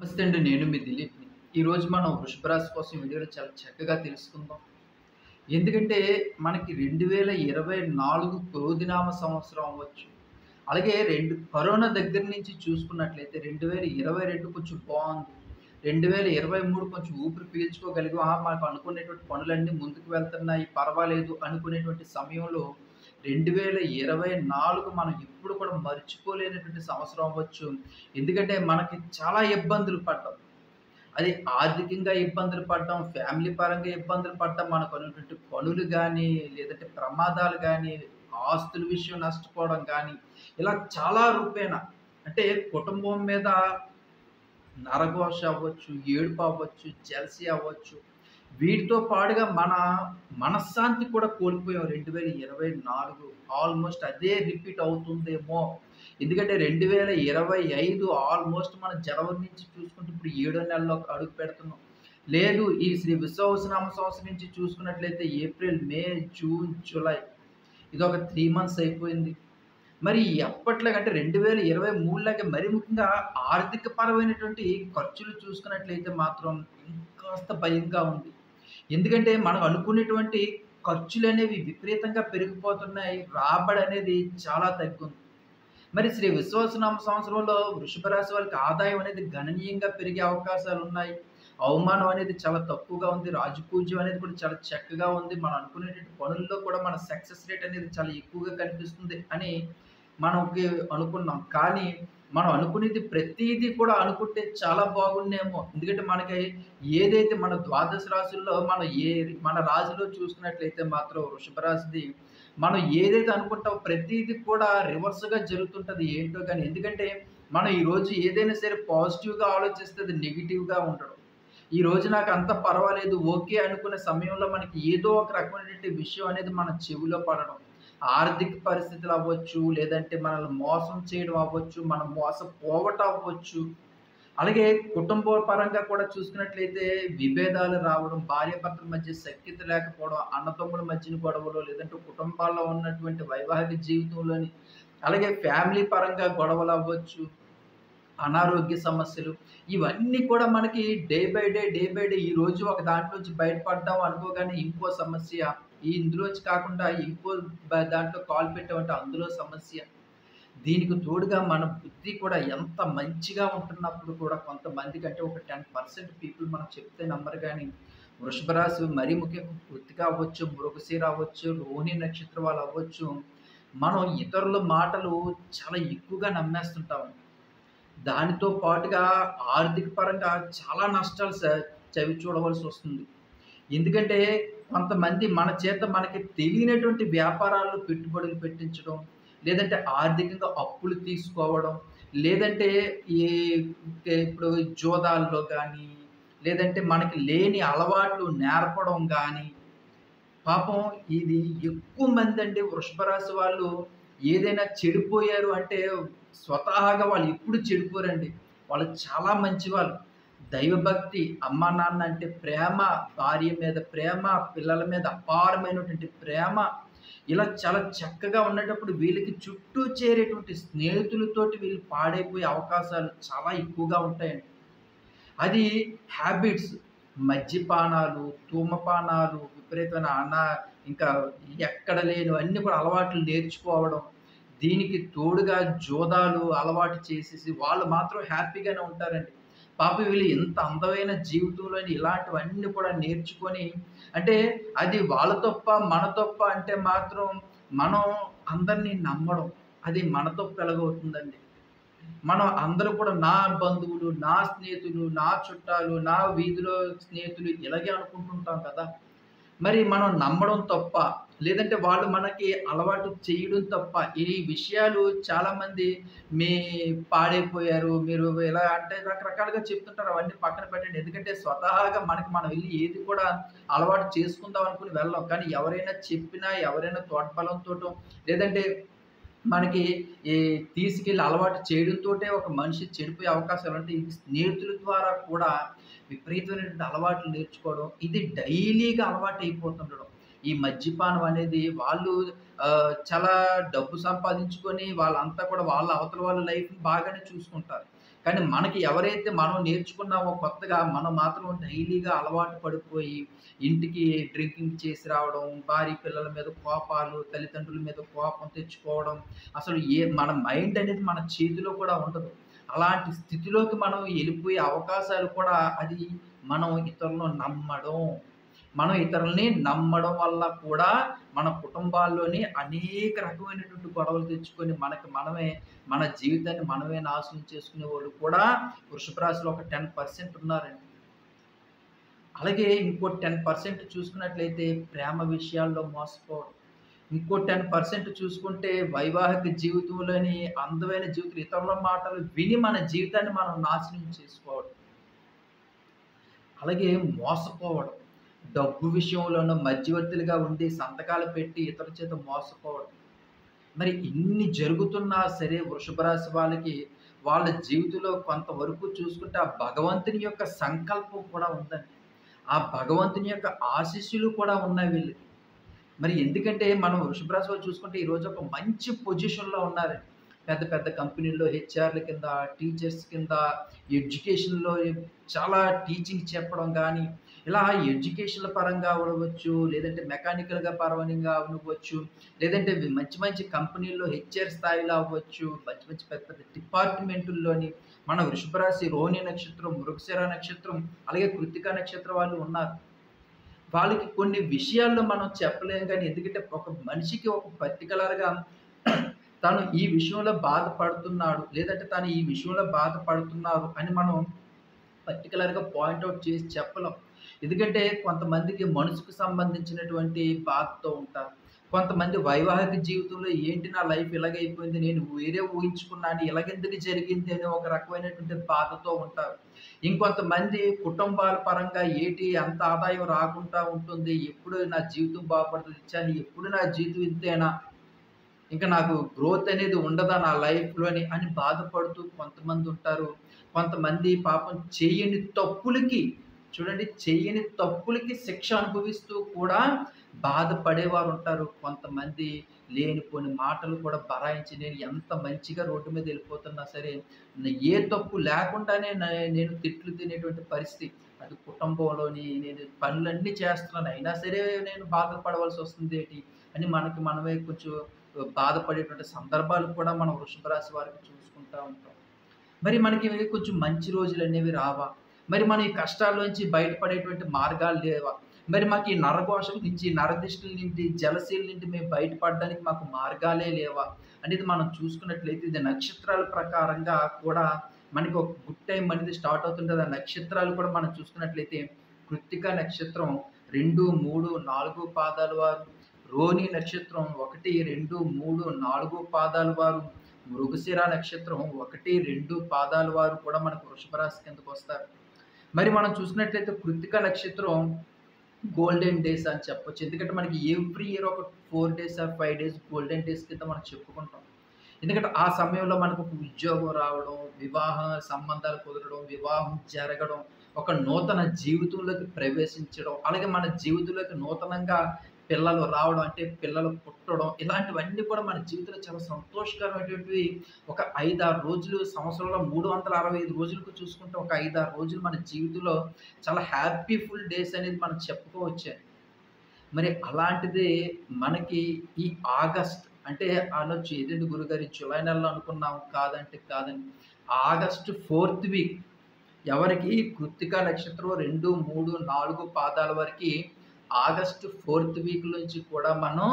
నమస్తే అండి. నేను మీ దిలీప్‌ని. ఈరోజు మనం వృషభ రాశి కోసం వీడియోలో చాలా చక్కగా తెలుసుకుందాం. ఎందుకంటే మనకి 2024 క్రోధినామ సంవత్సరం అవ్వచ్చు. అలాగే కరోనా దగ్గర నుంచి చూసుకున్నట్లయితే 2022 కొంచెం బావుంది. 2023 కొంచెం ఊపిరి పీల్చుకోగలిగాం. మనకు అనుకునేటువంటి పనులన్నీ ముందుకు వెళ్తున్నాయి. పర్వాలేదు అనుకునేటువంటి సమయంలో 2024 మనం ఎప్పుడు కూడా మర్చిపోలేనటువంటి సంవత్సరం అవ్వచ్చు. ఎందుకంటే మనకి చాలా ఇబ్బందులు పడ్డాం. అది ఆర్థికంగా ఇబ్బందులు పడ్డం, ఫ్యామిలీ పరంగా ఇబ్బందులు పడ్డం, మనకనేటువంటి పనులు గానీ, లేదంటే ప్రమాదాలు గానీ, ఆస్తుల విషయం నష్టపోవడం గానీ, ఇలా చాలా రూపేణ అంటే కుటుంబం మీద నరఘోష అవ్వచ్చు, ఏడుపు అవ్వచ్చు, జెలసీ అవ్వచ్చు. వీటితో పాటుగా మన మనశ్శాంతి కూడా కోల్పోయాం 2024 ఆల్‌మోస్ట్ అదే రిపీట్ అవుతుందేమో! ఎందుకంటే 2025 ఆల్‌మోస్ట్ మనం జనవరి నుంచి చూసుకుంటే ఇప్పుడు ఏడో నెలలో అడుగు పెడుతున్నాం. లేదు ఈ శ్రీ విశ్వవసునామ సంవత్సరం నుంచి చూసుకున్నట్లయితే ఏప్రిల్, మే, జూన్, జులై ఇదొక 3 మంత్స్ అయిపోయింది. మరి ఎప్పట్లాగంటే 2023 లాగా మరి ముఖ్యంగా ఆర్థిక పరమైనటువంటి ఖర్చులు చూసుకున్నట్లయితే మాత్రం ఇంకాస్త భయంగా ఉంది. ఎందుకంటే మనం అనుకునేటువంటి ఖర్చులనేవి విపరీతంగా పెరిగిపోతున్నాయి. రాబడనేది చాలా తగ్గుంది. మరి శ్రీ విశ్వవసునామ సంవత్సరంలో వృషభ రాశి వాళ్ళకి ఆదాయం అనేది గణనీయంగా పెరిగే అవకాశాలున్నాయి. అవమానం అనేది చాలా తక్కువగా ఉంది. రాజపూజ్యం అనేది కూడా చాలా చక్కగా ఉంది. మనం అనుకునేటువంటి పనుల్లో కూడా మన సక్సెస్ రేట్ అనేది చాలా ఎక్కువగా కనిపిస్తుంది అని మనకి అనుకున్నాం. కానీ మనం అనుకునేది ప్రతీదీ కూడా అనుకుంటే చాలా బాగున్నేమో. ఎందుకంటే మనకి ఏదైతే మన ద్వాదశ రాశుల్లో మన రాశిలో చూసుకున్నట్లయితే మాత్రం వృషభ రాశిది మనం ఏదైతే అనుకుంటామో ప్రతీది కూడా రివర్స్‌గా జరుగుతుంటది ఏంటో గాని. ఎందుకంటే మనం ఈరోజు ఏదైనా సరే పాజిటివ్‌గా ఆలోచిస్తే అది నెగెటివ్‌గా ఉండడం. ఈరోజు నాకంతా పర్వాలేదు, ఓకే అనుకునే సమయంలో మనకి ఏదో ఒక రకమైనటువంటి విషయం అనేది మన చెవిలో పడడం. ఆర్థిక పరిస్థితులు అవ్వచ్చు, లేదంటే మనల్ని మోసం చేయడం అవ్వచ్చు, మనం మోసపోవటం అవ్వచ్చు. అలాగే కుటుంబ పరంగా కూడా చూసుకున్నట్లయితే విభేదాలు రావడం, భార్యాభర్తల మధ్య సఖ్యత లేకపోవడం, అన్నదమ్ముల మధ్యన గొడవలు, లేదంటే కుటుంబాల్లో ఉన్నటువంటి వైవాహిక జీవితంలోని అలాగే ఫ్యామిలీ పరంగా గొడవలవ్వచ్చు, అనారోగ్య సమస్యలు ఇవన్నీ కూడా మనకి డే బై డే ఈరోజు ఒక దాంట్లోంచి బయటపడ్డాం అనుకోగానే ఇంకో సమస్య, ఇందులోంచి కాకుండా ఇంకో దాంట్లో కాలు పెట్టామంటే అందులో సమస్య. దీనికి తోడుగా మన బుద్ధి కూడా ఎంత మంచిగా ఉంటున్నప్పుడు కూడా కొంతమందికంటే ఒక 10% పీపుల్ మనం చెప్తే నమ్మరు గానీ, వృషభ రాశి మరీ ముఖ్యంగా కృత్తిక అవ్వచ్చు, మృగశిర అవ్వచ్చు, రోహిణి నక్షత్రం వాళ్ళు అవ్వచ్చు. మనం ఇతరుల మాటలు చాలా ఎక్కువగా నమ్మేస్తుంటాం. దానితో పాటుగా ఆర్థిక పరంగా చాలా నష్టాలు చవి చూడవలసొస్తుంది. ఎందుకంటే కొంతమంది మన చేత మనకి తెలియనటువంటి వ్యాపారాల్లో పెట్టుబడులు పెట్టించడం, లేదంటే ఆర్థికంగా అప్పులు తీసుకోవడం, లేదంటే ఈ ఇప్పుడు జూదాల్లో గానీ, లేదంటే మనకి లేని అలవాట్లు నేర్పడం గానీ, పాపం ఇది ఎక్కువ మందండి వృషభ రాశి వాళ్ళు ఏదైనా చెడిపోయారు అంటే స్వతహాగా వాళ్ళు ఎప్పుడు చెడిపోరండి. వాళ్ళు చాలా మంచివాళ్ళు. దైవభక్తి, అమ్మా, నాన్న అంటే ప్రేమ, భార్య మీద ప్రేమ, పిల్లల మీద అపారమైనటువంటి ప్రేమ, ఇలా చాలా చక్కగా ఉండేటప్పుడు వీళ్ళకి చుట్టూ చేరేటువంటి స్నేహితులతోటి వీళ్ళు పాడైపోయే అవకాశాలు చాలా ఎక్కువగా ఉంటాయండి. అది హ్యాబిట్స్ మద్యపానాలు, ధూమపానాలు, విపరీతమైన ఇంకా ఎక్కడ లేనివన్నీ కూడా అలవాట్లు నేర్చుకోవడం. దీనికి తోడుగా జూదాలు అలవాటు చేసేసి వాళ్ళు మాత్రం హ్యాపీగానే ఉంటారండి. పాపం వీళ్ళు ఇంత అందమైన జీవితంలోని ఇలాంటివన్నీ కూడా నేర్చుకొని అంటే అది వాళ్ళ తప్ప, మన తప్ప అంటే మాత్రం మనం అందరిని నమ్మడం. అది మన తప్పు ఎలాగవుతుందండి? మనం అందరూ కూడా నా బంధువులు, నా స్నేహితులు, నా చుట్టాలు, నా వీధిలో స్నేహితులు ఇలాగే అనుకుంటుంటాం కదా! మరి మనం నమ్మడం తప్పా? లేదంటే వాళ్ళు మనకి అలవాటు చేయడం తప్పా? ఈ విషయాలు చాలామంది మీ పాడైపోయారు, మీరు ఇలా అంటే రకరకాలుగా చెప్తుంటారు. అవన్నీ పక్కన పెట్టండి. ఎందుకంటే స్వతహాగా మనకి మనం వెళ్లి ఏది కూడా అలవాటు చేసుకుందాం అనుకుని వెళ్ళం. కానీ ఎవరైనా చెప్పినా, ఎవరైనా తోడ్బలంతోటో లేదంటే మనకి ఈ తీసుకెళ్ళి అలవాటు చేయడంతోటే ఒక మనిషి చెడిపోయే అవకాశాలుంటాయి. ఇది స్నేహితుల ద్వారా కూడా విపరీతమైనటువంటి అలవాట్లు నేర్చుకోవడం. ఇది డైలీగా అలవాటయిపోతుండడం. ఈ మద్యపానం అనేది వాళ్ళు చాలా డబ్బు సంపాదించుకొని వాళ్ళంతా కూడా వాళ్ళ అవతల వాళ్ళ లైఫ్‌ని బాగానే చూసుకుంటారు. కానీ మనకి ఎవరైతే మనం నేర్చుకున్నామో కొత్తగా, మనం మాత్రం డైలీగా అలవాటు పడిపోయి, ఇంటికి డ్రింకింగ్ చేసి రావడం, భార్య పిల్లల మీద కోపాలు, తల్లిదండ్రుల మీద కోపం తెచ్చుకోవడం, అసలు మన మైండ్ అనేది మన చేతిలో కూడా ఉండదు. అలాంటి స్థితిలోకి మనం ఎళ్ళిపోయే అవకాశాలు కూడా అది మనం ఇతరులను నమ్మడం. మనం ఇతరులని నమ్మడం వల్ల కూడా మన కుటుంబాల్లోని అనేక రకమైనటువంటి గొడవలు తెచ్చుకొని మన జీవితాన్ని మనమే నాశనం చేసుకునేవాళ్ళు కూడా వృషభ రాశిలో ఒక 10% ఉన్నారండి. అలాగే ఇంకో 10% చూసుకున్నట్లయితే ప్రేమ విషయాల్లో మోసపోవడం. ఇంకో 10% చూసుకుంటే వైవాహిక జీవితంలోని అందమైన జీవితం ఇతరుల మాటలు విని మన జీవితాన్ని మనం నాశనం చేసుకోవడం. అలాగే మోసపోవడం. డబ్బు విషయంలోనూ మధ్యవర్తులుగా ఉండి సంతకాలు పెట్టి ఇతరుల చేత మోసపోవడం. మరి ఇన్ని జరుగుతున్నా సరే వృషభ రాశి వాళ్ళకి వాళ్ళ జీవితంలో కొంతవరకు చూసుకుంటే ఆ భగవంతుని యొక్క సంకల్పం కూడా ఉందండి. ఆ భగవంతుని యొక్క ఆశీస్సులు కూడా ఉన్నాయి వీళ్ళకి. మరి ఎందుకంటే మనం వృషభ రాశి వాళ్ళు చూసుకుంటే ఈరోజు ఒక మంచి పొజిషన్‌లో ఉన్నారండి. పెద్ద పెద్ద కంపెనీల్లో హెచ్ఆర్‌ల కింద, టీచర్స్ కింద, ఎడ్యుకేషన్‌లో చాలా టీచింగ్ చెప్పడం గానీ, ఇలా ఎడ్యుకేషన్‌ల పరంగా అవ్వచ్చు, లేదంటే మెకానికల్‌గా పరంగా అవ్వచ్చు, లేదంటే మంచి మంచి కంపెనీల్లో హెచ్ఆర్ స్థాయిలో అవ్వచ్చు, మంచి మంచి పెద్ద పెద్ద డిపార్ట్‌మెంటుల్లోని మన వృషభ రాశి, రోహిణి నక్షత్రం, మృగశిర నక్షత్రం, అలాగే కృత్తిక నక్షత్రం వాళ్ళు ఉన్నారు. వాళ్ళకి కొన్ని విషయాల్లో మనం చెప్పలేం గానీ, ఎందుకంటే ఒక మనిషికి ఒక పర్టిక్యులర్‌గా తను ఈ విషయంలో బాధపడుతున్నాడు, లేదంటే తను ఈ విషయంలో బాధపడుతున్నారు అని మనం పర్టిక్యులర్‌గా పాయింట్ ఔట్ చేసి చెప్పలేం. ఎందుకంటే కొంతమందికి మనసుకు సంబంధించినటువంటి బాధతో ఉంటారు. కొంతమంది వైవాహిక జీవితంలో ఏంటి నా లైఫ్ ఇలాగైపోయింది, నేను వేరే ఊహించుకున్నాను, ఇలాగెందుకు జరిగింది అని ఒక రకమైనటువంటి బాధతో ఉంటారు. ఇంకొంతమంది కుటుంబాల పరంగా ఏటి అంత ఆదాయం రాకుండా ఉంటుంది, ఎప్పుడు నా జీవితం బాగుపడుతది, ఎప్పుడు నా జీవితం ఇంతేనా? ఇంక నాకు గ్రోత్ అనేది ఉండదా నా లైఫ్‌లోని అని బాధపడుతూ కొంతమందుంటారు. కొంతమంది పాపం చెయ్యని తప్పులకి చూడండి, చెయ్యని తప్పులకి శిక్ష అనుభవిస్తూ కూడా బాధపడేవారుంటారు. కొంతమంది లేనిపోని మాటలు కూడా బరాయించి నేను ఎంత మంచిగా రోడ్డు మీద ఎళ్ళిపోతున్నా సరే, ఏ తప్పు లేకుండానే నేను తిట్లు తినేటువంటి పరిస్థితి. అది కుటుంబంలోని నేను పనులన్నీ చేస్తున్నాను. అయినా సరే నేను బాధపడవలసొస్తుందేటి అని మనకి మనమే కొంచెం బాధపడేటువంటి సందర్భాలు కూడా మనం వృషభ రాశి వారికి చూసుకుంటా ఉంటాం. మరి మనకి కొంచెం మంచి రోజులనేవి రావా? మరి మన ఈ కష్టాల్లోంచి బయటపడేటువంటి మార్గాలు లేవా? మరి మాకు ఈ నరఘోషల నుంచి, నరదిష్టుల నుండి, జలసీల నుండి మేము బయటపడడానికి మాకు మార్గాలే లేవా? అనేది మనం చూసుకున్నట్లయితే ఇది నక్షత్రాల ప్రకారంగా కూడా మనకి ఒక గుడ్ టైం అనేది స్టార్ట్ అవుతుంటది. ఆ నక్షత్రాలు కూడా మనం చూసుకున్నట్లయితే కృత్తిక నక్షత్రం 2, 3, 4 పాదాల వారు, రోహిణి నక్షత్రం 1, 2, 3, 4 పాదాల వారు, మృగశిర నక్షత్రం 1, 2 పాదాల వారు కూడా మనకు వృషభ రాశి కిందకొస్తారు. మరి మనం చూసినట్లయితే కృత్తిక నక్షత్రం గోల్డెన్ డేస్ అని చెప్పొచ్చు. ఎందుకంటే మనకి ఎవ్రీ ఇయర్ ఒక 4 days or 5 days golden days కింద మనం చెప్పుకుంటాం. ఎందుకంటే ఆ సమయంలో మనకు ఒక ఉద్యోగం రావడం, వివాహ సంబంధాలు కుదరడం, వివాహం జరగడం, ఒక నూతన జీవితంలోకి ప్రవేశించడం, అలాగే మన జీవితంలోకి నూతనంగా పిల్లలు రావడం, అంటే పిల్లలు పుట్టడం, ఇలాంటివన్నీ కూడా మన జీవితంలో చాలా సంతోషకరమైనటువంటివి. ఒక 5, 6 రోజులు సంవత్సరంలో 365 రోజులకు చూసుకుంటే ఒక 5, 6 రోజులు మన జీవితంలో చాలా హ్యాపీఫుల్ డేస్ అనేది మనం చెప్పుకోవచ్చండి. మరి అలాంటిది మనకి ఈ ఆగస్ట్ అంటే అనొచ్చు ఇదేంటి గురుగారు ఈ జులై నెలలో అనుకున్నాం కాదంటే కాదండి. ఆగస్ట్ 4థ్ వీక్ ఎవరికి కృత్తిక నక్షత్రం 2, 3, 4 పాదాల వరకి ఆగస్ట్ 4థ్ వీక్ నుంచి కూడా మనం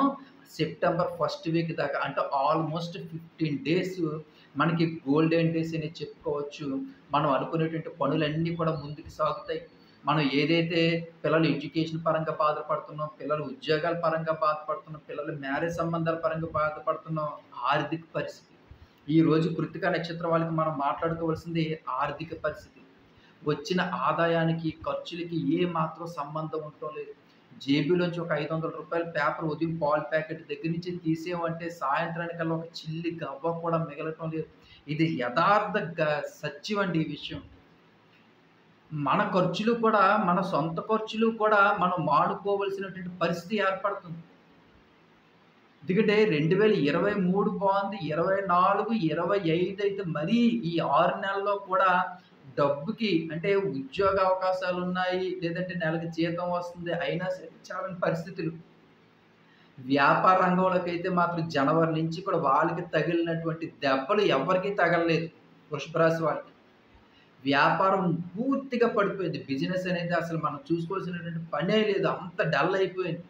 సెప్టెంబర్ 1st వీక్ దాకా అంటే ఆల్మోస్ట్ 15 డేస్ మనకి గోల్డెన్ డేస్ అని చెప్పుకోవచ్చు. మనం అనుకునేటువంటి పనులన్నీ కూడా ముందుకు సాగుతాయి. మనం ఏదైతే పిల్లలు ఎడ్యుకేషన్ పరంగా బాధపడుతున్నాం, పిల్లలు ఉద్యోగాల పరంగా బాధపడుతున్నాం, పిల్లలు మ్యారేజ్ సంబంధాల పరంగా బాధపడుతున్నాం, ఆర్థిక పరిస్థితి. ఈరోజు కృత్తిక నక్షత్రం వాళ్ళకి మనం మాట్లాడుకోవాల్సింది ఆర్థిక పరిస్థితి. వచ్చిన ఆదాయానికి, ఖర్చులకి ఏ మాత్రం సంబంధం ఉండటం లేదు. జేబులోంచి ఒక రూ. 500 పేపర్ ఉదయం పాలు ప్యాకెట్ దగ్గర నుంచి తీసేయమంటే సాయంత్రానికల్లా ఒక చిల్లి గవ్వ కూడా మిగలటం లేదు. ఇది యథార్థ సత్యం అండి ఈ విషయం. మన ఖర్చులు కూడా, మన సొంత ఖర్చులు కూడా మనం మానుకోవాల్సినటువంటి పరిస్థితి ఏర్పడుతుంది. ఎందుకంటే 2023 బాగుంది. 24, 25 అయితే మరీ ఈ 6 నెలల్లో కూడా డబ్బుకి అంటే ఉద్యోగ అవకాశాలున్నాయి. లేదంటే నెలకి జీతం వస్తుంది. అయినా సరే చాలని పరిస్థితులు. వ్యాపార రంగంలోకైతే మాత్రం జనవరి నుంచి కూడా వాళ్ళకి తగిలినటువంటి దెబ్బలు ఎవ్వరికీ తగలలేదు. వృషభ రాశి వాళ్ళకి. వ్యాపారం పూర్తిగా పడిపోయింది. బిజినెస్ అనేది అసలు మనం చూసుకోవాల్సినటువంటి పనే లేదు. అంత డల్ అయిపోయింది.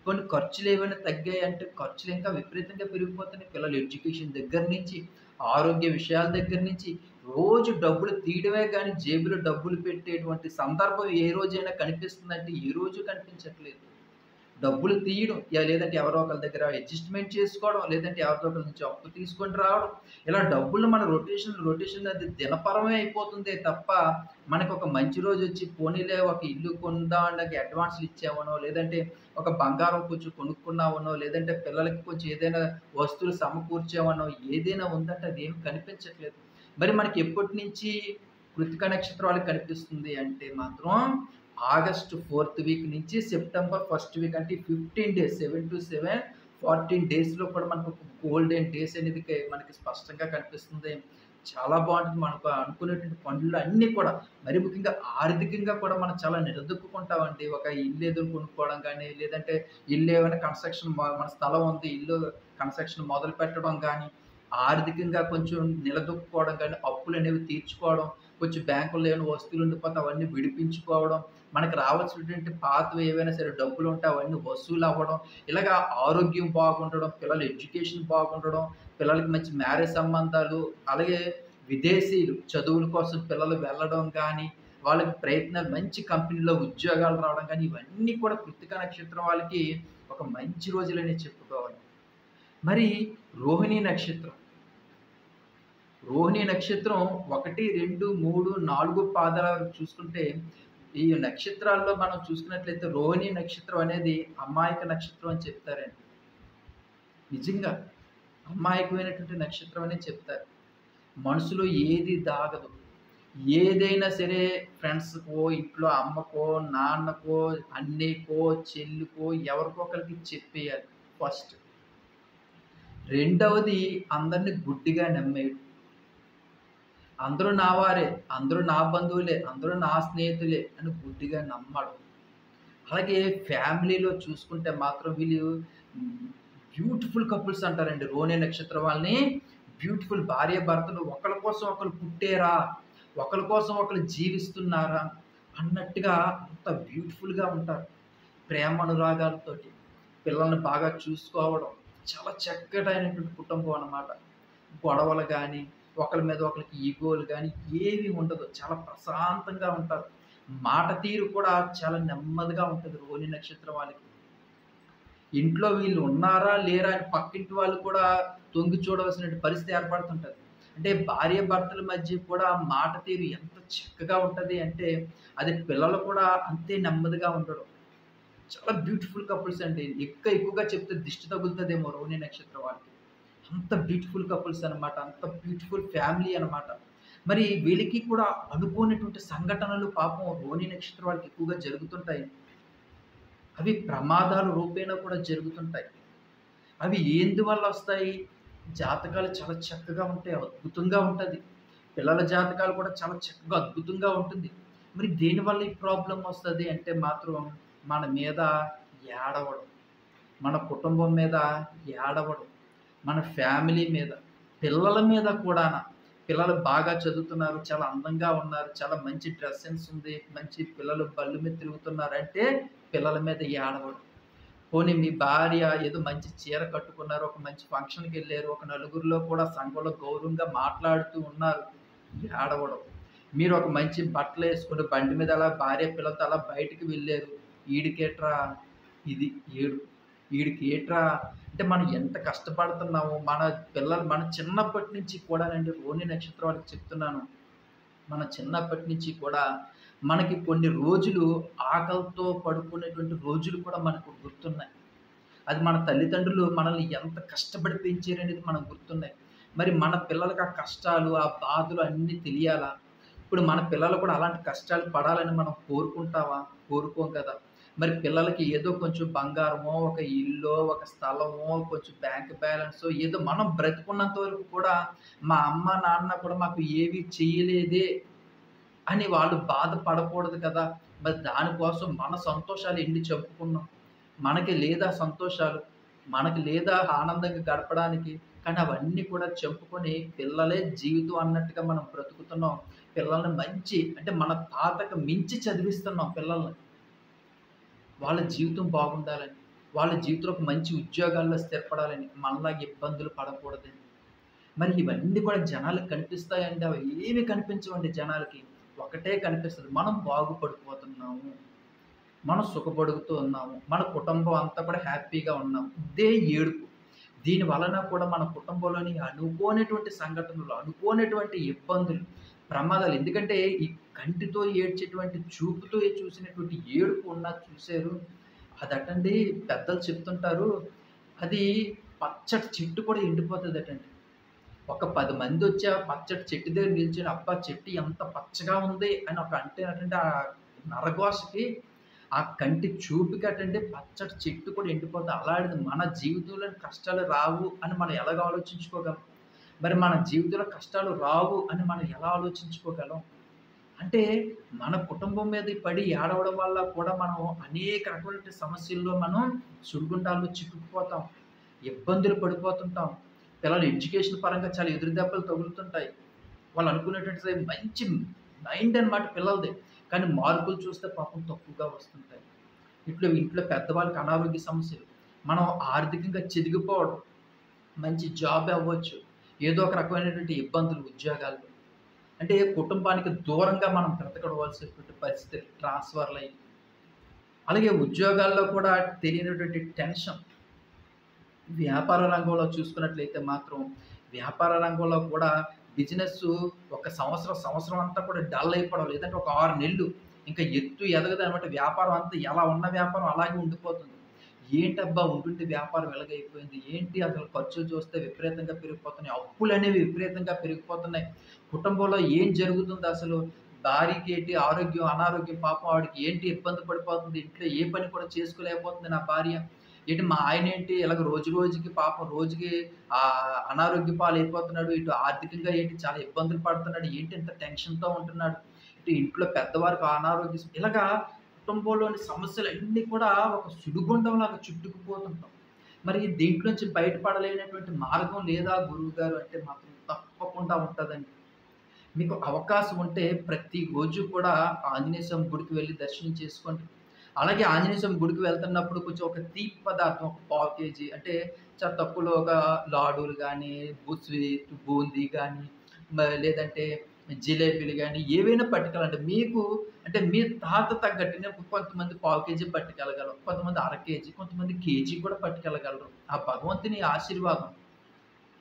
కొన్ని ఖర్చులేవైనా తగ్గాయంటే ఖర్చులు ఇంకా విపరీతంగా పెరిగిపోతున్నాయి. పిల్లల ఎడ్యుకేషన్ దగ్గర నుంచి, ఆరోగ్య విషయాల దగ్గర నుంచి, రోజు డబ్బులు తీయడమే గానీ జేబులో డబ్బులు పెట్టేటువంటి సందర్భం ఏ రోజైనా కనిపిస్తుందంటే ఏ రోజు కనిపించట్లేదు. డబ్బులు తీయడం, లేదంటే ఎవరో ఒకళ్ళ దగ్గర అడ్జస్ట్‌మెంట్ చేసుకోవడం, లేదంటే ఎవరిదో ఒకళ్ళ నుంచి అప్పు తీసుకొని రావడం. ఇలా డబ్బులు మన రొటేషన్ అది దినపరమే అయిపోతుందే తప్ప, మనకొక మంచి రోజొచ్చి పోనీలే ఒక ఇల్లు కొందానికి అడ్వాన్స్‌లు ఇచ్చామనో, లేదంటే ఒక బంగారం కొంచెం కొనుక్కున్నామనో, లేదంటే పిల్లలకి కొంచెం ఏదైనా వస్తువులు సమకూర్చామనో, ఏదైనా ఉందంటే అదేమి కనిపించట్లేదు. మరి మనకి ఎప్పటినుంచి కృతిక నక్షత్రం వాళ్ళకి కనిపిస్తుంది అంటే మాత్రం ఆగస్ట్ 4థ్ వీక్ నుంచి సెప్టెంబర్ ఫస్ట్ వీక్ అంటే 15 డేస్ 7-7 14 డేస్‌లో కూడా మనకు ఒక గోల్డెన్ డేస్ అనేది మనకి స్పష్టంగా కనిపిస్తుంది. చాలా బావుంటుంది. మనకు అనుకునేటువంటి పనులు అన్నీ కూడా మరి ముఖ్యంగా ఆర్థికంగా కూడా మనం చాలా నిలదొక్కుకుంటామండి. ఒక ఇల్లు ఏదో కొనుక్కోవడం గానీ, లేదంటే ఇల్లు ఏమైనా కన్‌స్ట్రక్షన్ మన స్థలం ఉంది. ఇల్లు కన్‌స్ట్రక్షన్ మొదలుపెట్టడం గానీ, ఆర్థికంగా కొంచెం నిలదొక్కుకోవడం గానీ, అప్పులనేవి తీర్చుకోవడం, కొంచెం బ్యాంకుల్లో ఏమైనా వస్తువులు ఉండిపోతే అవన్నీ విడిపించుకోవడం, మనకు రావాల్సినటువంటి పాతవి ఏవైనా సరే డబ్బులుంటే అవన్నీ వసూలవ్వడం, ఇలాగా ఆరోగ్యం బాగుండడం, పిల్లల ఎడ్యుకేషన్ బాగుండడం, పిల్లలకి మంచి మ్యారేజ్ సంబంధాలు, అలాగే విదేశీయులు చదువుల కోసం పిల్లలు వెళ్ళడం గానీ, వాళ్ళకి ప్రయత్నాలు మంచి కంపెనీలో ఉద్యోగాలు రావడం గానీ, ఇవన్నీ కూడా కృత్తిక నక్షత్రం వాళ్ళకి ఒక మంచి రోజులనే చెప్పుకోవాలి. మరి రోహిణీ నక్షత్రం. రోహిణీ నక్షత్రం 1, 2, 3, 4 పాదాల వరకు చూసుకుంటే, ఈ నక్షత్రాల్లో మనం చూసుకున్నట్లయితే రోహిణీ నక్షత్రం అనేది అమాయక నక్షత్రం అని చెప్తారండి. నిజంగా అమాయకమైనటువంటి నక్షత్రం అనే చెప్తారు. మనసులో ఏది దాగదు. ఏదైనా సరే ఫ్రెండ్స్‌కో, ఇంట్లో అమ్మకో, నాన్నకో, అన్నయ్యకో, చెల్లికో ఎవరికో ఒకళ్ళకి చెప్పేయాలి ఫస్ట్. రెండవది అందరిని గుడ్డిగా నమ్మేయడం. అందరూ నా వారే, అందరూ నా బంధువులే, అందరూ నా స్నేహితులే అని గుడ్డిగా నమ్మడం. అలాగే ఫ్యామిలీలో చూసుకుంటే మాత్రం వీళ్ళు హ్మ్, బ్యూటిఫుల్ కపుల్స్ అంటారండి. రోహిణి నక్షత్రం వాళ్ళని బ్యూటిఫుల్ భార్యాభర్తలు ఒకళ్ళ కోసం ఒకళ్ళు పుట్టారా, ఒకళ్ళ కోసం ఒకళ్ళు జీవిస్తున్నారా అన్నట్టుగా అంత బ్యూటిఫుల్‌గా ఉంటారు. ప్రేమ అనురాగాలతోటి పిల్లల్ని బాగా చూసుకోవడం. చాలా చక్కటైనటువంటి కుటుంబం అన్నమాట. గొడవలు గానీ, ఒకళ్ళ మీద ఒకళ్ళకి ఈగోలు గానీ ఏవి ఉండదు. చాలా ప్రశాంతంగా ఉంటారు. మాట తీరు కూడా చాలా నెమ్మదిగా ఉంటది రోహిణి నక్షత్రం వాళ్ళకి. ఇంట్లో వీళ్ళు ఉన్నారా? లేరా? అని పక్కింటి వాళ్ళు కూడా తొంగి చూడవలసిన పరిస్థితి ఏర్పడుతుంటది. అంటే భార్యాభర్తల మధ్య కూడా మాట తీరు ఎంత చక్కగా ఉంటది అంటే, అది పిల్లలు కూడా అంతే నెమ్మదిగా ఉండడం. చాలా బ్యూటిఫుల్ కపుల్స్ అండి. ఎక్కువగా చెప్తే దిష్టి తగులుతదేమో రోహిణి నక్షత్రం వాళ్ళకి. అంత బ్యూటిఫుల్ కపుల్స్ అనమాట. అంత బ్యూటిఫుల్ ఫ్యామిలీ అనమాట. మరి వీళ్ళకి కూడా అనుకోనటువంటి సంఘటనలు పాపం రోహిణి నక్షత్రం వాళ్ళకి ఎక్కువగా జరుగుతుంటాయి. అవి ప్రమాదాల రూపేణా కూడా జరుగుతుంటాయి. అవి ఎందువల్ల వస్తాయి? జాతకాలు చాలా చక్కగా ఉంటాయి. అద్భుతంగా ఉంటది. పిల్లల జాతకాలు కూడా చాలా చక్కగా అద్భుతంగా ఉంటుంది. మరి దేనివల్ల ఈ ప్రాబ్లమ్ వస్తది అంటే మాత్రం మన మీద ఏడవడం. మన కుటుంబం మీద ఏడవడం. మన ఫ్యామిలీ మీద, పిల్లల మీద కూడాన. పిల్లలు బాగా చదువుతున్నారు, చాలా అందంగా ఉన్నారు, చాలా మంచి డ్రెస్ సెన్స్ ఉంది, మంచి పిల్లలు బళ్ళ మీద తిరుగుతున్నారంటే పిల్లల మీద ఏడవడం. పోనీ మీ భార్య ఏదో మంచి చీర కట్టుకున్నారు, ఒక మంచి ఫంక్షన్‌కెళ్లారు, ఒక నలుగురిలో కూడా సంఘంలో గౌరవంగా మాట్లాడుతూ ఉన్నారు, ఏడవడం. మీరు ఒక మంచి బట్టలేసుకొని బండి మీద అలా భార్య పిల్లలతో అలా బయటికి వెళ్లారు, ఈడికేట్రా ఇది ఏడుపు. ఈడికి ఏట్రా అంటే మనం ఎంత కష్టపడుతున్నామో మన పిల్లలు మన చిన్నప్పటి నుంచి కూడానండి రోహిణి నక్షత్రం వాళ్ళకి చెప్తున్నాను. మన చిన్నప్పటి నుంచి కూడా మనకి కొన్ని రోజులు ఆకలితో పడుకునేటువంటి రోజులు కూడా మనకు గుర్తున్నాయి. అది మన తల్లిదండ్రులు మనల్ని ఎంత కష్టపడి పెంచారనేది మనకు గుర్తున్నాయి. మరి మన పిల్లలకి ఆ కష్టాలు, ఆ బాధలు అన్నీ తెలియాలా? ఇప్పుడు మన పిల్లలు కూడా అలాంటి కష్టాలు పడాలని మనం కోరుకుంటామా? కోరుకోం కదా! మరి పిల్లలకి ఏదో కొంచెం బంగారమో, ఒక ఇల్లో, ఒక స్థలమో, కొంచెం బ్యాంక్ బ్యాలెన్సో ఏదో మనం బ్రతికున్నంత వరకు కూడా మా అమ్మ, నాన్న కూడా మాకు ఏవి చెయ్యలేదే అని వాళ్ళు బాధపడకూడదు కదా! మరి దానికోసం మన సంతోషాలు ఎన్ని చంపుకున్నాం. మనకి లేదా సంతోషాలు, మనకి లేదా ఆనందంగా గడపడానికి. కానీ అవన్నీ కూడా చంపుకొని పిల్లలే జీవితం అన్నట్టుగా మనం బ్రతుకుతున్నాం. పిల్లల్ని మంచి అంటే మన తాతకు మించి చదివిస్తున్నాం పిల్లల్ని. వాళ్ళ జీవితం బాగుండాలని, వాళ్ళ జీవితంలో ఒక మంచి ఉద్యోగాల్లో స్థిరపడాలని, మనలాగా ఇబ్బందులు పడకూడదని. మరి ఇవన్నీ కూడా జనాలకి కనిపిస్తాయంటే అవి ఏమి కనిపించవండి జనాలకి. ఒకటే కనిపిస్తది. మనం బాగుపడిపోతున్నాము. మనం సుఖపడుతూ ఉన్నాము. మన కుటుంబం అంతా కూడా హ్యాపీగా ఉన్నాం. ఇదే ఏడుపు. దీని వలన కూడా మన కుటుంబంలోని అనుకోనటువంటి సంఘటనలు, అనుకోనటువంటి ఇబ్బందులు, ప్రమాదాలు ఎందుకంటే ఈ కంటితో ఏడ్చేటువంటి, చూపుతో చూసినటువంటి ఏడుపు ఉన్నది చూసారు. అదటండి పెద్దలు చెప్తుంటారు. అది పచ్చటి చెట్టు కూడా ఎండిపోతదటండి. ఒక 10 మందొచ్చి ఆ పచ్చటి చెట్టు దగ్గర నిల్చొని, అబ్బా! చెట్టు ఎంత పచ్చగా ఉంది అని ఒక అంటేనటండి ఆ నరఘోషకి, ఆ కంటి చూపుకటండి పచ్చటి చెట్టు కూడా ఎండిపోద్ది. అలాంటిది మన జీవితంలో కష్టాలు రావు అని మనం ఎలాగ ఆలోచించుకోగలం? మరి మన జీవితంలో కష్టాలు రావు అని మనం ఎలా ఆలోచించుకోగలం? అంటే మన కుటుంబం మీద పడి ఏడవడం వల్ల కూడా మనం అనేక రకమైన సమస్యల్లో మనం సుడిగుండాల్లో చిక్కుకుపోతాం. ఇబ్బందులు పడిపోతుంటాం. పిల్లలు ఎడ్యుకేషన్ పరంగా చాలా ఎదురు దెబ్బలు తగులుతుంటాయి. వాళ్ళు అనుకునేటట్టు మంచి మైండ్ అనమాట పిల్లలది. కానీ మార్కులు చూస్తే పాపం తక్కువగా వస్తుంటాయి. ఇంట్లో పెద్దవాళ్ళకి అనారోగ్య సమస్యలు. మనం ఆర్థికంగా చిదిగిపోవడం. మంచి జాబ్ అవ్వచ్చు. ఏదో ఒక రకమైనటువంటి ఇబ్బందులు ఉద్యోగాల్లో. అంటే కుటుంబానికి దూరంగా మనం బ్రతకవలసినటువంటి పరిస్థితి ట్రాన్స్‌ఫర్‌లయ్యి. అలాగే ఉద్యోగాల్లో కూడా తెలియనటువంటి టెన్షన్. వ్యాపార రంగంలో చూసుకున్నట్లయితే మాత్రం, వ్యాపార రంగంలో కూడా బిజినెస్సు ఒక సంవత్సరం అంతా కూడా డల్ అయిపోవడం. లేదంటే ఒక 6 నెలలు ఇంకా ఎత్తు ఎదగదనమాట. వ్యాపారం అంతా ఎలా ఉన్న వ్యాపారం అలాగే ఉండిపోతుంది. ఏంటబ్బా! ఉండుండి వ్యాపారం ఇలాగైపోయింది. ఏంటి అసలు ఖర్చులు చూస్తే విపరీతంగా పెరిగిపోతున్నాయి. అప్పులనేవి విపరీతంగా పెరిగిపోతున్నాయి. కుటుంబంలో ఏం జరుగుతుందసలు? భార్యకేంటి ఆరోగ్యం, అనారోగ్యం పాపం ఆవిడకి ఏంటి ఇబ్బంది పడిపోతుంది. ఇంట్లో ఏ పని కూడా చేసుకోలేకపోతుంది నా భార్య. మా ఆయనేంటి ఇలాగ రోజు రోజుకి పాపం రోజుకి అనారోగ్య పాలైపోతున్నాడు. ఇటు ఆర్థికంగా చాలా ఇబ్బందులు పడుతున్నాడు. ఇంత టెన్షన్‌తో ఉంటున్నాడు. ఇటు ఇంట్లో పెద్దవారికి ఇలాగా కుటుంబంలోని సమస్యలన్నీ కూడా ఒక సుడిగుండంలాగా చుట్టుకుపోతుంటాం. మరి దీంట్లోంచి బయటపడలేనటువంటి మార్గం లేదా గురువుగారు అంటే మాత్రం తప్పకుండా ఉంటదండి. మీకు అవకాశం ఉంటే ప్రతిరోజు కూడా ఆంజనేయ స్వామి గుడికి వెళ్లి దర్శనం చేసుకోండి. అలాగే ఆంజనేయ స్వామి గుడికి వెళ్తున్నప్పుడు కొంచెం ఒక తీపి పదార్థం ఒక పావు కేజీ అంటే చాలా తక్కువలో ఒక లాడూలు గానీ, స్వీట్ బూందీ గానీ, లేదంటే జిలేబీలు గానీ ఏవైనా పట్టుకెళ్ళండి. మీకు అంటే మీ తాహత తగ్గట్టుగా కొంతమంది పావు కేజీ పట్టుకెళ్ళగలరు. కొంతమంది అర కేజీ, కొంతమంది కేజీ కూడా పట్టుకెళ్ళగలరు. ఆ భగవంతుని ఆశీర్వాదం.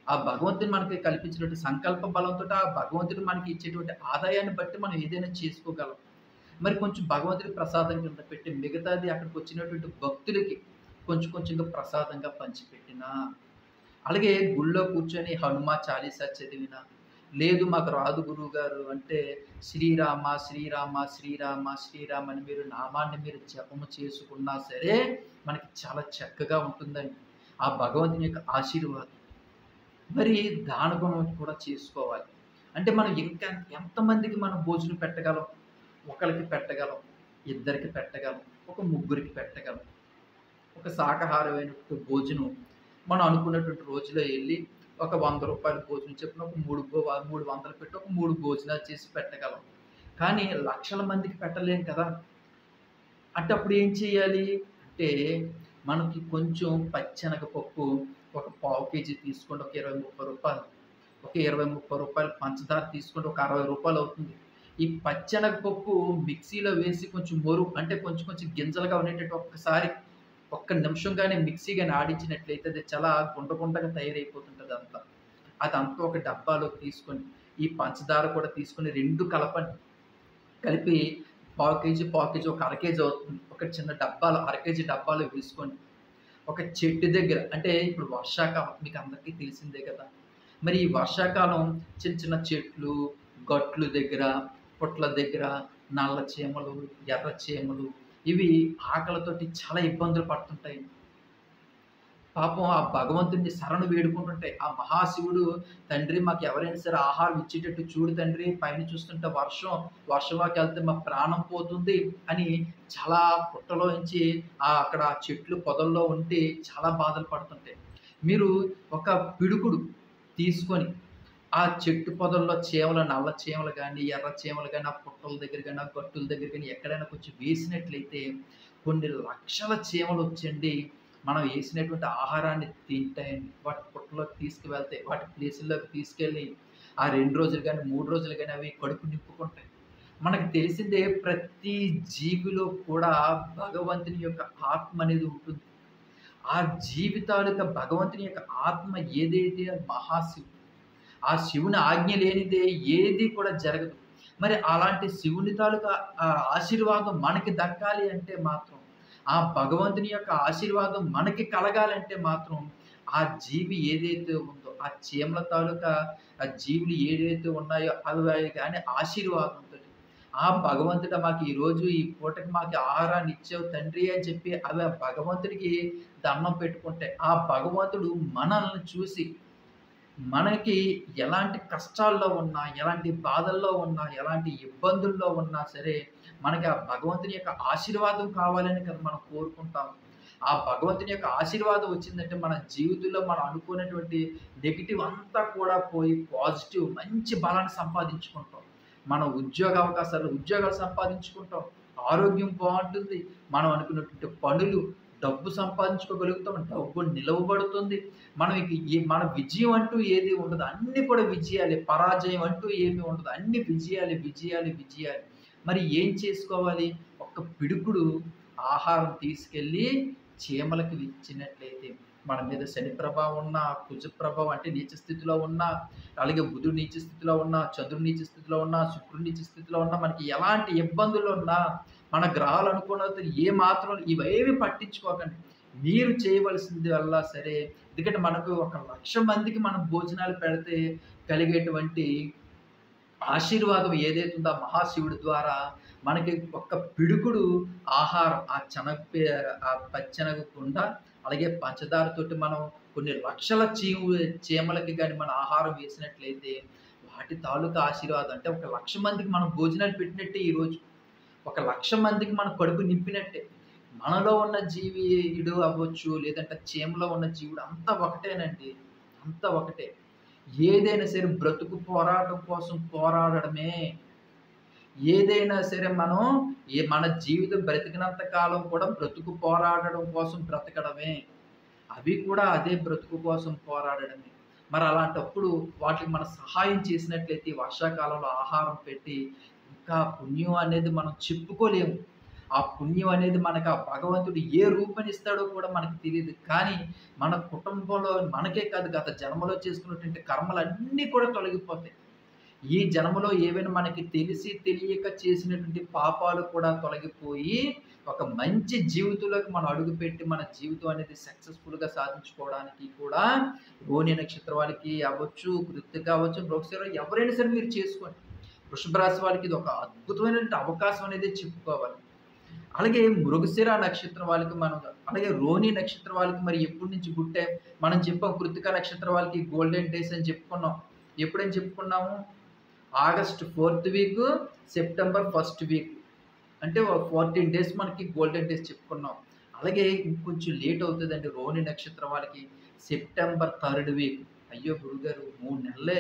ఆ భగవంతుడు మనకి కల్పించినటువంటి సంకల్ప బలంతోటి ఆ భగవంతుడు మనకి ఇచ్చేటువంటి ఆదాయాన్ని బట్టి మనం ఏదైనా చేసుకోగలం. మరి కొంచెం భగవంతుడికి ప్రసాదం కింద పెట్టి మిగతాది అక్కడికొచ్చినటువంటి భక్తులకి కొంచెం కొంచెంగా ప్రసాదంగా పంచిపెట్టినా, అలాగే గుళ్ళో కూర్చొని హనుమ చాలీసా చదివినా, లేదు మాకు రాదు గురువుగారు అంటే శ్రీరామ, శ్రీరామ, శ్రీరామ, శ్రీరామ అని మీరు నామాన్ని మీరు జపము చేసుకున్నా సరే మనకి చాలా చక్కగా ఉంటుందండి. ఆ భగవంతుని యొక్క ఆశీర్వాదం. మరి దాన గుణం కూడా చేసుకోవాలి. అంటే మనం ఇంకా ఎంతమందికి మనం భోజనం పెట్టగలం? ఒకళ్ళకి పెట్టగలం, ఇద్దరికి పెట్టగలం, ఒక ముగ్గురికి పెట్టగలం. ఒక శాకాహారమైనటువంటి భోజనం మనం అనుకున్నటువంటి రోజులో ఎళ్లి ఒక రూ. 100 భోజనం చొప్పున ఒక 300 పెట్టి ఒక 3 భోజనాలు చేసి పెట్టగలం. కానీ లక్షల మందికి పెట్టలేం కదా! అంటే అప్పుడు ఏం చేయాలి? అంటే మనకి కొంచెం పచ్చెనగపప్పు ఒక పావు కేజీ తీసుకోండి. ఒక రూ. 20, 30 ఒక రూ. 20, 30 పంచదార తీసుకోండి. ఒక రూ. 60 అవుతుంది. ఈ పచ్చెనగపప్పు మిక్సీలో వేసి కొంచెం అంటే కొంచెం కొంచెం గింజలుగా ఉండేటట్టు ఒక్క నిమిషం గాని మిక్సీ గాని ఆడించినట్లయితే అది చాలా గుంటగా తయారైపోతుంటదంతా. అదంతా ఒక డబ్బాలోకి తీసుకొని, ఈ పంచదార కూడా తీసుకొని 2 కలపండి. కలిపి పావు కేజీ ఒక అర కేజీ అవుతుంది. ఒక చిన్న డబ్బాలో అర కేజీ డబ్బాలో వేసుకోండి. ఒక చెట్టు దగ్గర అంటే ఇప్పుడు వర్షాకాలం మీకు అందరికీ తెలిసిందే కదా! మరి ఈ వర్షాకాలం చిన్న చిన్న చెట్లు, గట్లు దగ్గర, పుట్ల దగ్గర నల్ల చీమలు, ఎర్ర చీమలు, ఇవి ఆకలితోటి చాలా ఇబ్బందులు పడుతుంటాయి. పాపం ఆ భగవంతుడిని శరణు వేడుకుంటుంటాయి. ఆ మహాశివుడు, తండ్రి మాకు ఎవరైనా సరే ఆహారం ఇచ్చేటట్టు చూడు తండ్రి, పైన చూస్తుంటే వర్షంలోకెళ్తే మా ప్రాణం పోతుంది అని చాలా పుట్టలోంచి అక్కడ చెట్లు పొదల్లో ఉండి చాలా బాధలు పడుతుంటాయి. మీరు ఒక పిడుకుడు తీసుకొని ఆ చెట్టు పొదల్లో చీమలు, నల్ల చీమలు గాని, ఎర్ర చీమలు గాని, ఆ పుట్టల దగ్గర గాని, ఆ గట్టుల దగ్గర గాని ఎక్కడైనా కొంచెం వేసినట్లయితే కొన్ని లక్షల చీమలొచ్చండి మనం ఏసినటువంటి ఆహారాన్ని తింటాయండి. వాటి పుట్టలోకి తీసుకువెళ్తాయి. వాటి ప్లేసుల్లోకి తీసుకెళ్ళి ఆ 2 రోజులు గాని, 3 రోజులు గాని అవి కడుపు నింపుకుంటాయి. మనకు తెలిసిందే ప్రతి జీవిలో కూడా భగవంతుని యొక్క ఆత్మ అనేది ఉంటుంది. ఆ జీవి తాలూకా భగవంతుని యొక్క ఆత్మ ఏదైతే అది మహాశివుడు. ఆ శివుని ఆజ్ఞ లేనిదే ఏది కూడా జరగదు. మరి అలాంటి శివుని తాలూకా ఆశీర్వాదం మనకి దక్కాలి అంటే మాత్రం, ఆ భగవంతుని యొక్క ఆశీర్వాదం మనకి కలగాలంటే మాత్రం, ఆ జీవి ఏదైతే ఉందో, ఆ చీమల తాలూకా ఆ జీవులు ఏదైతే ఉన్నాయో అవి గాని ఆశీర్వాదంతోటి, ఆ భగవంతుడా మాకు ఈరోజు ఈ పూటకి మాకు ఆహారాన్ని ఇచ్చావు తండ్రి అని చెప్పి అవి ఆ భగవంతుడికి దండం పెట్టుకుంటే, ఆ భగవంతుడు మనల్ని చూసి మనకి ఎలాంటి కష్టాల్లో ఉన్నా, ఎలాంటి బాధల్లో ఉన్నా, ఎలాంటి ఇబ్బందుల్లో ఉన్నా సరే, మనకి ఆ భగవంతుని యొక్క ఆశీర్వాదం కావాలని కదా మనం కోరుకుంటాం. ఆ భగవంతుని యొక్క ఆశీర్వాదం వచ్చిందంటే మన జీవితంలో మనం అనుకున్నటువంటి నెగెటివ్ అంతా కూడా పోయి పాజిటివ్ మంచి బలాన్ని సంపాదించుకుంటాం. మన ఉద్యోగాలు సంపాదించుకుంటాం. ఆరోగ్యం బావుంటుంది. మనం అనుకున్నటువంటి పనులు, డబ్బు సంపాదించుకోగలుగుతాం. డబ్బు నిలవబడుతుంది. మనం ఇక మన విజయం అంటూ ఏది ఉండదు. అన్నీ కూడా విజయాలే. పరాజయం అంటూ ఏమి ఉండదు. అన్ని విజయాలే, విజయాలే, విజయాలే. మరి ఏం చేసుకోవాలి? ఒక్క పిడుకుడు ఆహారం తీసుకెళ్ళి చీమలకి ఇచ్చినట్లయితే, మన మీద శని ప్రభావం ఉన్నా, కుజ ప్రభావం అంటే నీచ స్థితిలో ఉన్నా, అలాగే బుధుడు నీచ స్థితిలో ఉన్నా, చంద్రుడు నీచ స్థితిలో ఉన్నా, శుక్రుడు నీచ స్థితిలో ఉన్నా, మనకి ఎలాంటి ఇబ్బందులున్నా, మన గ్రహాలు అనుకున్నది ఏ మాత్రం ఇవేవి పట్టించుకోకండి. మీరు చేయవలసిందల్లా సరే, ఎందుకంటే మనకు 1,00,000 మందికి మనం భోజనాలు పెడితే కలిగేటువంటి ఆశీర్వాదం ఏదైతే ఉందో ఆ మహాశివుడి ద్వారా మనకి ఒక్క పిడుకుడు ఆహారం ఆ పచ్చెనగ కుండ, అలాగే పంచదారతోటి మనం కొన్ని లక్షల చీమలకి గాని మనం ఆహారం వేసినట్లయితే వాటి తాలూకా ఆశీర్వాదం అంటే 1,00,000 మందికి మనం భోజనాలు పెట్టినట్టే ఈరోజు. 1,00,000 మందికి మనం కడుపు నింపినట్టే. మనలో ఉన్న జీవీడు అవ్వచ్చు, లేదంటే చీమలో ఉన్న జీవుడు అంతా ఒకటేనండి. అంతా ఒకటే. ఏదైనా సరే బ్రతుకు పోరాటం కోసం పోరాడడమే. ఏదైనా సరే మనం మన జీవితం బ్రతికినంత కాలం కూడా బ్రతుకు పోరాడడం కోసం బ్రతకడమే. అవి కూడా అదే బ్రతుకు కోసం పోరాడడమే. మరి అలాంటప్పుడు వాటికి మనం సహాయం చేసినట్లయితే ఈ వర్షాకాలంలో ఆహారం పెట్టి ఇంకా పుణ్యం అనేది మనం చెప్పుకోలేము. ఆ పుణ్యం అనేది మనకు ఆ భగవంతుడు ఏ రూపాన్నిస్తాడో కూడా మనకు తెలీదు. కానీ మన కుటుంబంలో మనకే కాదు గత జన్మలో చేసుకున్నటువంటి కర్మలన్నీ కూడా తొలగిపోతాయి. ఈ జన్మలో ఏవైనా మనకి తెలిసి తెలియక చేసినటువంటి పాపాలు కూడా తొలగిపోయి, ఒక మంచి జీవితంలోకి మనం అడుగుపెట్టి మన జీవితం అనేది సక్సెస్‌ఫుల్‌గా సాధించుకోవడానికి కూడా రోహిణి నక్షత్రం వాళ్ళకి అవ్వచ్చు, కృత్తిక అవ్వచ్చు, మృగశిర ఎవరైనా సరే మీరు చేసుకోండి. వృషభ రాశి వాళ్ళకి ఇది ఒక అద్భుతమైనటువంటి అవకాశం అనేది చెప్పుకోవాలి. అలాగే మృగశిర నక్షత్రం వాళ్ళకి అలాగే రోహిణి నక్షత్రం వాళ్ళకి మరి ఎప్పటి నుంచి పుట్టాం? మనం చెప్పాం కృత్తిక నక్షత్రం వాళ్ళకి గోల్డెన్ డేస్ అని చెప్పుకున్నాం. ఎప్పుడని చెప్పుకున్నాము? August 4th week, September 1st week. అంటే 14 డేస్ మనకి గోల్డెన్ డేస్ చెప్పుకున్నాం. అలాగే ఇంకొంచెం లేట్ అవుతదండి రోహిణి నక్షత్రం వాళ్ళకి సెప్టెంబర్ 3rd వీక్. అయ్యో! గురువుగారు 3 నెలలే.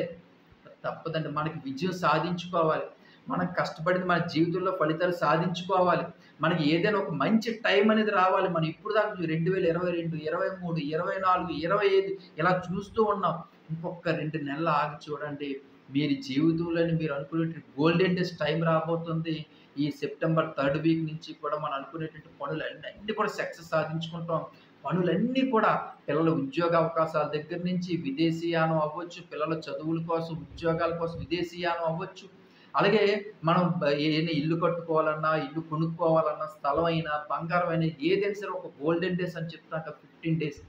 తప్పదండి. మనకి విజయం సాధించుకోవాలి. మనం కష్టపడింది మన జీవితంలో ఫలితాలు సాధించుకోవాలి. మనకి ఏదైనా ఒక మంచి టైం అనేది రావాలి. మనం ఇప్పుడు దాకా 2022, 23, 24, 25 ఇలా చూస్తూ ఉన్నాం. ఇంకొక 2 నెలలు ఆగి చూడండి. మీరు జీవితంలోని మీరు అనుకునేటువంటి గోల్డెన్ డేస్ టైం రాబోతుంది. ఈ సెప్టెంబర్ 3rd వీక్ నుంచి కూడా మనం అనుకునేటువంటి పనులన్నీ కూడా సక్సెస్ సాధించుకుంటాం. పనులన్నీ కూడా పిల్లల ఉద్యోగ అవకాశాల దగ్గర నుంచి విదేశీయానం అవ్వచ్చు, పిల్లల చదువుల కోసం, ఉద్యోగాల కోసం విదేశీయానం అవ్వచ్చు. అలాగే మనం ఏదైనా ఇల్లు కట్టుకోవాలన్నా, ఇల్లు కొనుక్కోవాలన్నా, స్థలం అయినా, బంగారం అయినా ఏదైనా సరే ఒక గోల్డెన్ డేస్ అని చెప్తాక 15 డేస్.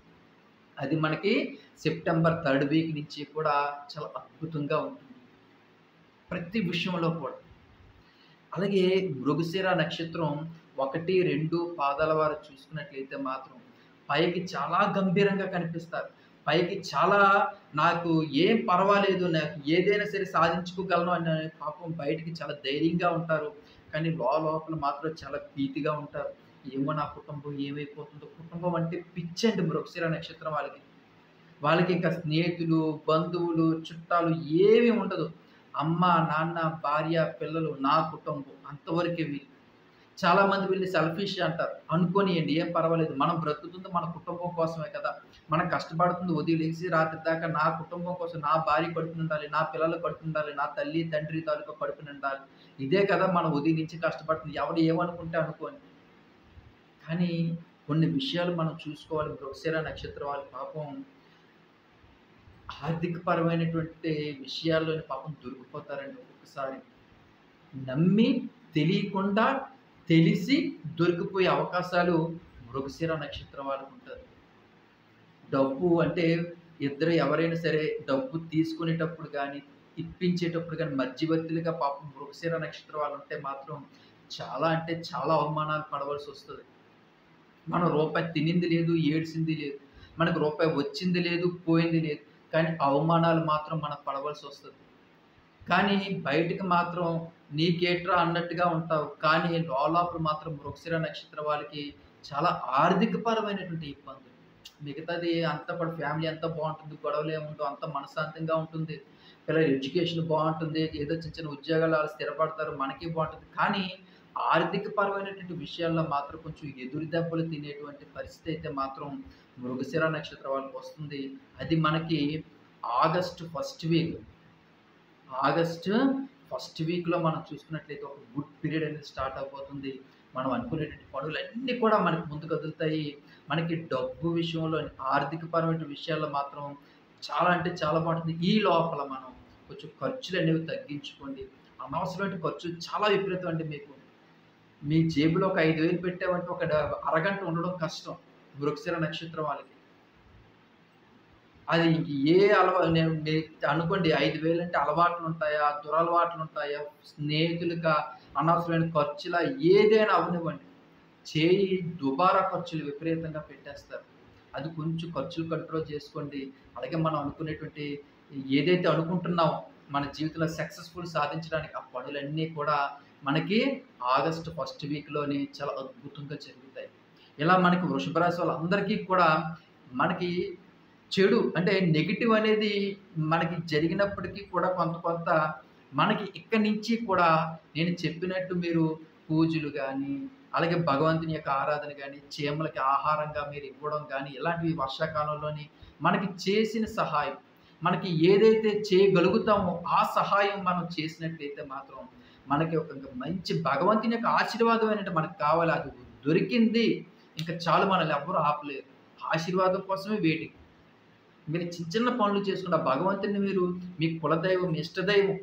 అది మనకి సెప్టెంబర్ 3rd వీక్ నుంచి కూడా చాలా అద్భుతంగా ఉంటుంది. ప్రతి విషయంలో కూడా. అలాగే మృగశిర నక్షత్రం 1, 2 పాదాల వారు చూసుకున్నట్లయితే మాత్రం పైకి చాలా గంభీరంగా కనిపిస్తారు. పైకి చాలా నాకు ఏం పర్వాలేదు, నాకు ఏదైనా సరే సాధించుకోగలను అనే పాపం బయటికి చాలా ధైర్యంగా ఉంటారు. కానీ లోపల మాత్రం చాలా భీతిగా ఉంటారు. ఏమో నా కుటుంబం ఏమైపోతుందో, కుటుంబం అంటే పిచ్చండి మృగశిర నక్షత్రం వాళ్ళకి. వాళ్ళకింక స్నేహితులు, బంధువులు, చుట్టాలు ఏమి ఉండదు. అమ్మ, నాన్న, భార్య, పిల్లలు, నా కుటుంబం అంతవరకే వీళ్ళు. చాలామంది వీళ్ళు సెల్ఫిష్ అంటారు. అనుకోనియండి ఏం పర్వాలేదు. మనం బ్రతుకుతుంది మన కుటుంబం కోసమే కదా! మనం కష్టపడుతుంది ఉదయం లెగిసి రాత్రి దాకా నా కుటుంబం కోసం, నా భార్య కడుపు నిండాలి, నా పిల్లలు కడుపు నిండాలి, నా తల్లి, తండ్రి తాలూకా కడుపు నిండాలి. ఇదే కదా మనం ఉదయం నుంచి కష్టపడుతుంది. ఎవడు ఏమనుకుంటే అనుకోని. కానీ కొన్ని విషయాలు మనం చూసుకోవాలి. మృగశిర నక్షత్రం వాళ్ళు పాపం ఆర్థికపరమైనటువంటి విషయాల్లోని పాపం దొరికిపోతారండి ఒక్కొక్కసారి. నమ్మి తెలియకుండా తెలిసి దొరికిపోయే అవకాశాలు మృగశిర నక్షత్రం వాళ్ళకుంటది. డబ్బు అంటే ఇద్దరు ఎవరైనా సరే డబ్బు తీసుకునేటప్పుడు గానీ, ఇప్పించేటప్పుడు గానీ మధ్యవర్తులుగా పాపం మృగశిర నక్షత్రం వాళ్ళుంటే మాత్రం చాలా అంటే చాలా అవమానాలు పడవలసొస్తది. మనం రూపాయి తినింది లేదు, ఏడ్చింది లేదు. మనకు రూపాయి వచ్చింది లేదు, పోయింది లేదు. కానీ అవమానాలు మాత్రం మనం పడవలసొస్తది. కానీ బయటికి మాత్రం నీకేట్రా అన్నట్టుగా ఉంటావు. కానీ లోలోపల మాత్రం మృగశిర నక్షత్రం వాళ్ళకి చాలా ఆర్థికపరమైనటువంటి ఇబ్బందులు. మిగతాది అంతా కూడా ఫ్యామిలీ అంతా బావుంటుంది. గొడవలేముండవు. అంతా మనశ్శాంతంగా ఉంటుంది. పిల్లల ఎడ్యుకేషన్ బావుంటుంది. ఏదో చిన్న చిన్న ఉద్యోగాలు ఆళ్ళు స్థిరపడతారు. మనకి బావుంటది. కానీ ఆర్థికపరమైనటువంటి విషయాల్లో మాత్రం కొంచెం ఎదురు దెబ్బలు తినేటువంటి పరిస్థితి అయితే మాత్రం మృగశిర నక్షత్రం వాళ్ళకొస్తుంది. అది మనకి August first week. August first వీక్‌లో మనం చూసుకున్నట్లయితే ఒక గుడ్ పీరియడ్ అనేది స్టార్ట్ అవబోతుంది. మనం అనుకునేటువంటి పనులన్నీ కూడా మనకి ముందు కదులుతాయి. మనకి డబ్బు విషయంలో ఆర్థికపరమైన విషయాల్లో మాత్రం చాలా అంటే చాలా బావుంటుంది. ఈ లోపల మనం కొంచెం ఖర్చులనేవి తగ్గించుకోండి. అనవసరమైన ఖర్చులు చాలా విపరీతం అండి మీకు. మీ జేబులో ఒక 5,000 పెట్టామంటే ఒక అరగంట ఉండడం కష్టం. మృగశిర నక్షత్రం వాళ్ళకి. అది ఇంక ఏ నేను అనుకోండి 5,000 అంటే అలవాట్లుంటాయా? దురలవాట్లుంటాయా? స్నేహితులుగా అనవసరమైన ఖర్చులా? ఏదైనా అవ్వనివ్వండి. చేయి దుబారా ఖర్చులు విపరీతంగా పెట్టేస్తారు. అది కొంచెం ఖర్చులు కంట్రోల్ చేసుకోండి. అలాగే మనం అనుకునేటువంటి ఏదైతే అనుకుంటున్నామో మన జీవితంలో సక్సెస్‌ఫుల్ సాధించడానికి ఆ పనులన్నీ కూడా మనకి ఆగస్ట్ ఫస్ట్ వీక్‌లోని చాలా అద్భుతంగా జరుగుతాయి. ఇలా మనకి వృషభ రాశి వాళ్ళందరికీ కూడా మనకి చెడు అంటే నెగెటివ్ అనేది మనకి జరిగినప్పటికీ కూడా కొంత కొంత మనకి ఇక్కడి నుంచి కూడా నేను చెప్పినట్టు మీరు పూజలు గానీ, అలాగే భగవంతుని యొక్క ఆరాధన గానీ, చీమలకి ఆహారంగా మీరు ఇవ్వడం గానీ, ఇలాంటివి వర్షాకాలంలోని మనకి చేసిన సహాయం, మనకి ఏదైతే చేయగలుగుతామో ఆ సహాయం మనం చేసినట్లయితే మాత్రం మనకి ఒక మంచి భగవంతుని యొక్క ఆశీర్వాదం అనేది మనకు కావాలి. అది దొరికింది. ఇంక చాలు మనల్ని ఎవ్వరు ఆపలేరు. ఆశీర్వాదం కోసమే వెయిటింగ్. మీరు చిన్న చిన్న పనులు చేసుకుంటే ఆ భగవంతుడిని మీరు మీ కులదైవం, ఇష్టదైవం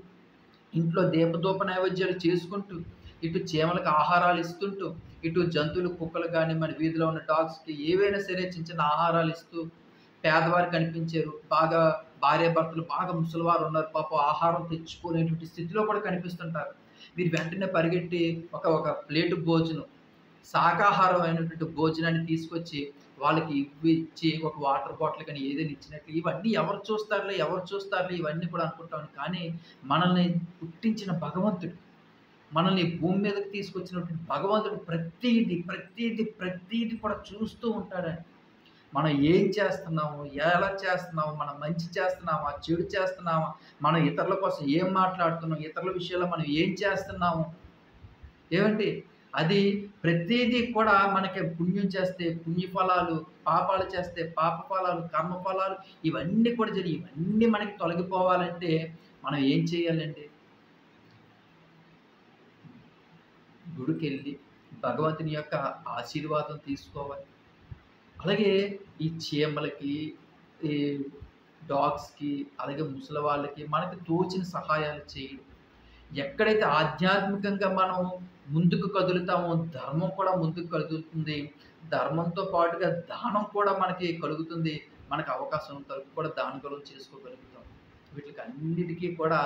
ఇంట్లో దీపధూప నైవేద్యాలు చేసుకుంటూ, ఇటు చీమలకు ఆహారాలు ఇస్తుంటూ, ఇటు జంతువులు కుక్కలు గాని, మన వీధిలో ఉన్న డాగ్స్‌కి ఏవైనా సరే చిన్న చిన్న ఆహారాలు ఇస్తూ, పేదవారు కనిపించారు. బాగా భార్యాభర్తలు బాగా ముసలివారు ఉన్నారు. పాపం ఆహారం తెచ్చుకోలేనటువంటి స్థితిలో కూడా కనిపిస్తుంటారు. మీరు వెంటనే పరిగెట్టి ఒక ఒక ప్లేటు భోజనం, శాకాహారమైనటువంటి భోజనాన్ని తీసుకొచ్చి వాళ్ళకి ఇచ్చి ఒక వాటర్ బాటిల్ కానీ ఏదైనా ఇచ్చినట్లు ఇవన్నీ ఎవరు చూస్తారులే ఇవన్నీ కూడా అనుకుంటాం. కానీ మనల్ని పుట్టించిన భగవంతుడు, మనల్ని భూమి మీదకి తీసుకొచ్చినటువంటి భగవంతుడు ప్రతీది కూడా చూస్తూ ఉంటాడండి. మనం ఏం చేస్తున్నాము? ఎలా చేస్తున్నాము? మనం మంచి చేస్తున్నామా? చెడు చేస్తున్నామా? మనం ఇతరుల కోసం ఏం మాట్లాడుతున్నాం? ఇతరుల విషయాల్లో మనం ఏం చేస్తున్నాము? ఏవండి? అది ప్రతీదీ కూడా మనకి పుణ్యం చేస్తే పుణ్యఫలాలు, పాపాలు చేస్తే పాప ఫలాలు, కర్మ ఫలాలు ఇవన్నీ కూడా ఇవన్నీ మనకి తొలగిపోవాలంటే మనం ఏం చేయాలండి? గుడికెళ్ళి భగవంతుని యొక్క ఆశీర్వాదం తీసుకోవాలి. అలాగే ఈ చీమలకి, ఈ డాగ్స్‌కి, అలాగే ముసలి వాళ్ళకి మనకి తోచిన సహాయాలు చేయడం. ఎక్కడైతే ఆధ్యాత్మికంగా మనం ముందుకు కదులుతామో ధర్మం కూడా ముందుకు కదులుతుంది. ధర్మంతో పాటుగా దానం కూడా మనకి కలుగుతుంది. మనకు అవకాశం ఉన్నంత వరకు కూడా దానగులం చేసుకోగలుగుతాం. వీటికి అన్నిటికీ కూడా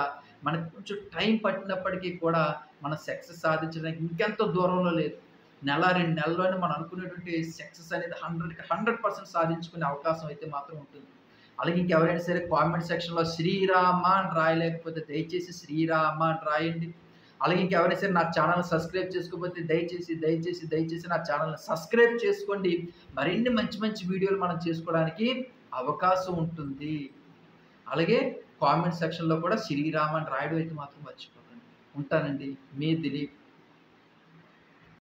మనకు కొంచెం టైం పట్టినప్పటికీ కూడా మనం సక్సెస్ సాధించడానికి ఇంకెంతో దూరంలో లేదు. నెల, 2 నెలల్లోనే మనం అనుకునేటువంటి సక్సెస్ అనేది 100కి 100% సాధించుకునే అవకాశం అయితే మాత్రం ఉంటుంది. అలాగే ఇంకెవరైనా సరే కామెంట్ సెక్షన్‌లో శ్రీరామ అని రాయలేకపోతే దయచేసి శ్రీరామ అని రాయండి. అలాగే ఇంకెవరైనా సరే నా ఛానెల్‌ని సబ్స్క్రైబ్ చేసుకోకపోతే దయచేసి నా ఛానెల్‌ని సబ్స్క్రైబ్ చేసుకోండి. మరిన్ని మంచి మంచి వీడియోలు మనం చేసుకోవడానికి అవకాశం ఉంటుంది. అలాగే కామెంట్ సెక్షన్‌లో కూడా శ్రీరామ అని రాయడం అయితే మాత్రం మర్చిపోకండి. ఉంటానండి. మీ దిలీప్.